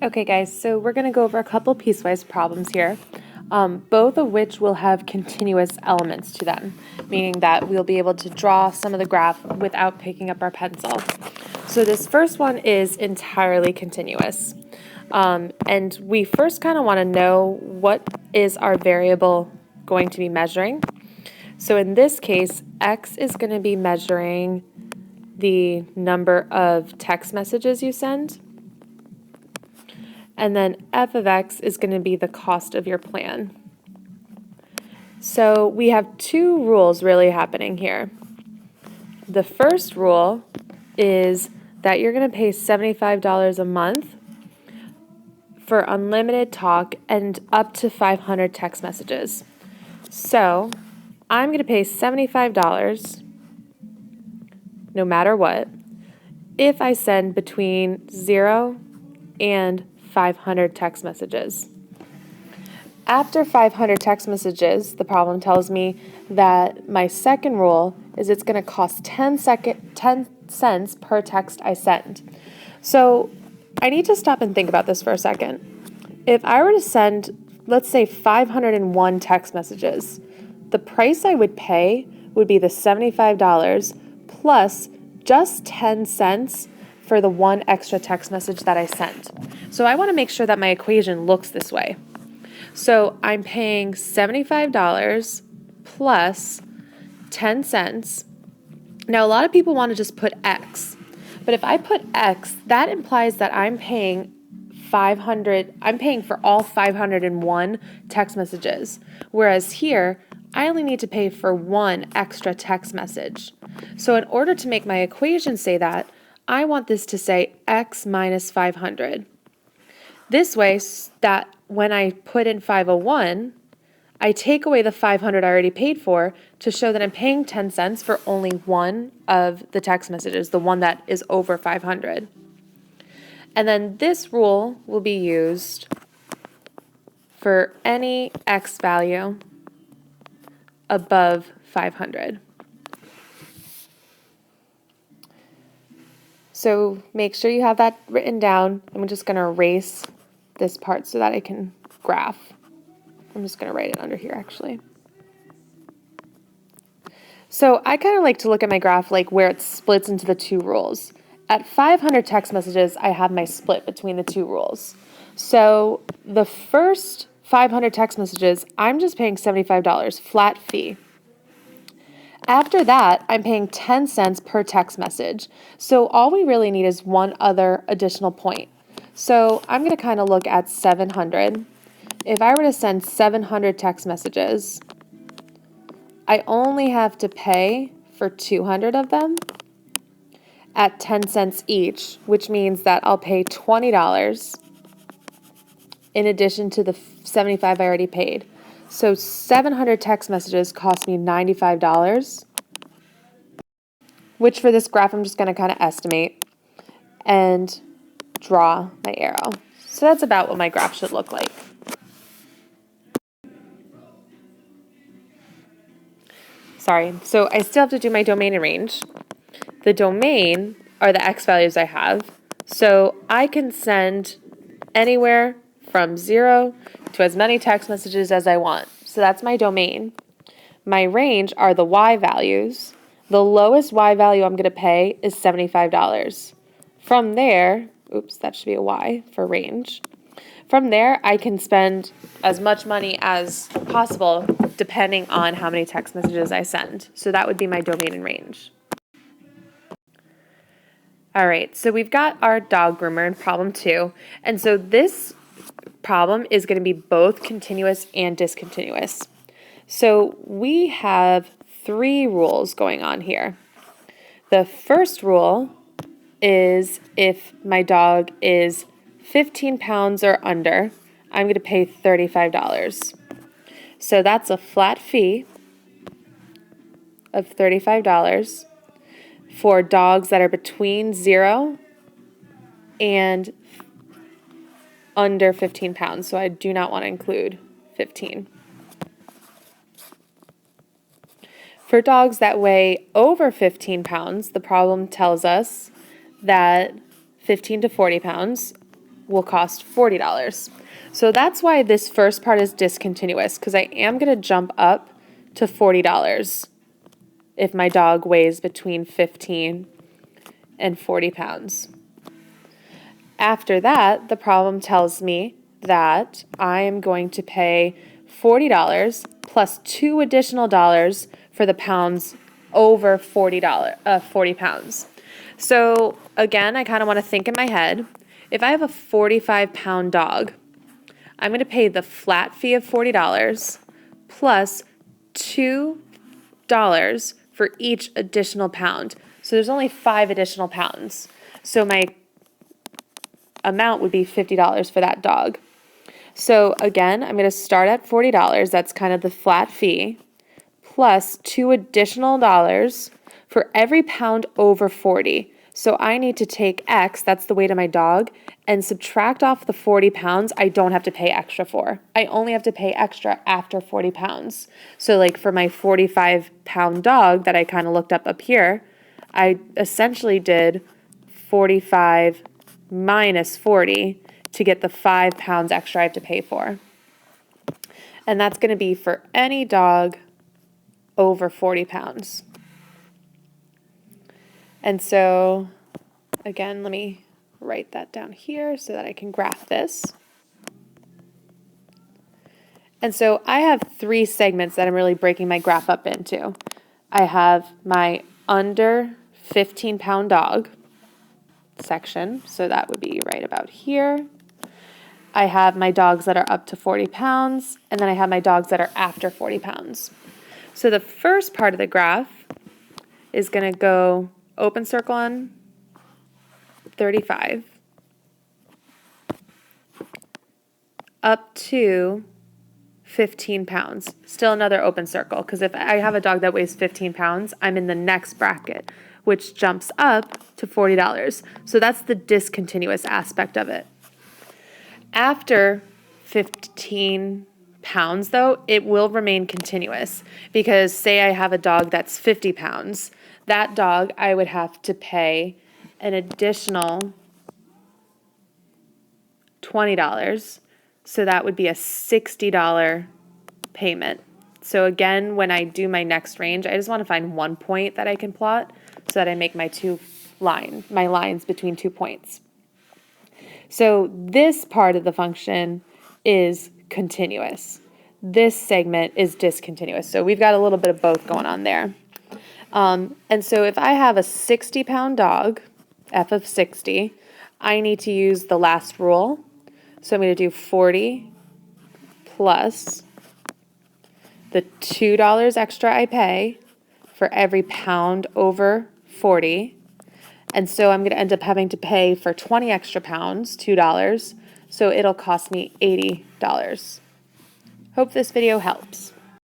Okay guys, so we're going to go over a couple piecewise problems here, both of which will have continuous elements to them, meaning that we'll be able to draw some of the graph without picking up our pencil. So this first one is entirely continuous. And we first kind of want to know what is our variable going to be measuring. So in this case, x is going to be measuring the number of text messages you send. And then f of x is going to be the cost of your plan. So we have two rules really happening here. The first rule is that you're going to pay $75 a month for unlimited talk and up to 500 text messages. So I'm going to pay $75 no matter what if I send between 0 and 500 text messages. After 500 text messages, the problem tells me that my second rule is it's going to cost 10 cents per text I send. So I need to stop and think about this for a second. If I were to send, let's say, 501 text messages, the price I would pay would be the $75 plus just 10 cents for the one extra text message that I sent. So I want to make sure that my equation looks this way. So I'm paying $75 plus 10 cents. Now a lot of people want to just put X, but if I put X, that implies that I'm paying for all 501 text messages, whereas here I only need to pay for one extra text message. So in order to make my equation say that, I want this to say X minus 500. This way, that when I put in 501, I take away the 500 I already paid for to show that I'm paying 10 cents for only one of the text messages, the one that is over 500. And then this rule will be used for any X value above 500. So make sure you have that written down. I'm just going to erase this part so that I can graph. I'm just going to write it under here actually. So I kind of like to look at my graph like where it splits into the two rules. At 500 text messages, I have my split between the two rules. So the first 500 text messages, I'm just paying $75, flat fee. After that, I'm paying 10 cents per text message. So all we really need is one other additional point. So I'm going to kind of look at 700. If I were to send 700 text messages, I only have to pay for 200 of them at 10 cents each, which means that I'll pay $20 in addition to the $75 I already paid. So 700 text messages cost me $95, which for this graph I'm just going to kind of estimate and draw my arrow. So that's about what my graph should look like. Sorry, so I still have to do my domain and range. The domain are the X values I have, so I can send anywhere from 0 to as many text messages as I want. So that's my domain. My range are the Y values. The lowest Y value I'm going to pay is $75. From there, oops, that should be a Y for range. From there, I can spend as much money as possible depending on how many text messages I send. So that would be my domain and range. All right, so we've got our dog groomer in problem 2. And so this problem is going to be both continuous and discontinuous. So we have 3 rules going on here. The first rule is if my dog is 15 pounds or under, I'm going to pay $35. So that's a flat fee of $35 for dogs that are between 0 and under 15 pounds. So I do not want to include 15. For dogs that weigh over 15 pounds, the problem tells us that 15 to 40 pounds, will cost $40. So that's why this first part is discontinuous, because I am going to jump up to $40 if my dog weighs between 15 and 40 pounds. After that, the problem tells me that I am going to pay $40 plus $2 additional for the pounds over $40 pounds. So again, I kind of want to think in my head, if I have a 45-pound dog, I'm going to pay the flat fee of $40 plus $2 for each additional pound. So there's only 5 additional pounds. So my amount would be $50 for that dog. So again, I'm going to start at $40. That's kind of the flat fee, plus $2 additional for every pound over 40. So I need to take X, that's the weight of my dog, and subtract off the 40 pounds I don't have to pay extra for. I only have to pay extra after 40 pounds. So like for my 45-pound dog that I kind of looked up here, I essentially did 45 minus 40 to get the 5 pounds extra I have to pay for. And that's going to be for any dog over 40 pounds. And so, again, let me write that down here so that I can graph this. And so I have 3 segments that I'm really breaking my graph up into. I have my under 15-pound dog section, so that would be right about here. I have my dogs that are up to 40 pounds, and then I have my dogs that are after 40 pounds. So the first part of the graph is going to go open circle on 35 up to 15 pounds. Still another open circle, because if I have a dog that weighs 15 pounds, I'm in the next bracket, which jumps up to $40. So that's the discontinuous aspect of it. After 15 pounds, though, it will remain continuous, because say I have a dog that's 50 pounds, that dog I would have to pay an additional $20. So that would be a $60 payment. So again, when I do my next range, I just want to find one point that I can plot so that I make my my lines between 2 points. So this part of the function is continuous. This segment is discontinuous. So we've got a little bit of both going on there. And so if I have a 60-pound dog, f of 60, I need to use the last rule. So I'm going to do 40 plus the $2 extra I pay for every pound over 40. And so I'm going to end up having to pay for 20 extra pounds, $2. So it'll cost me $80. Hope this video helps.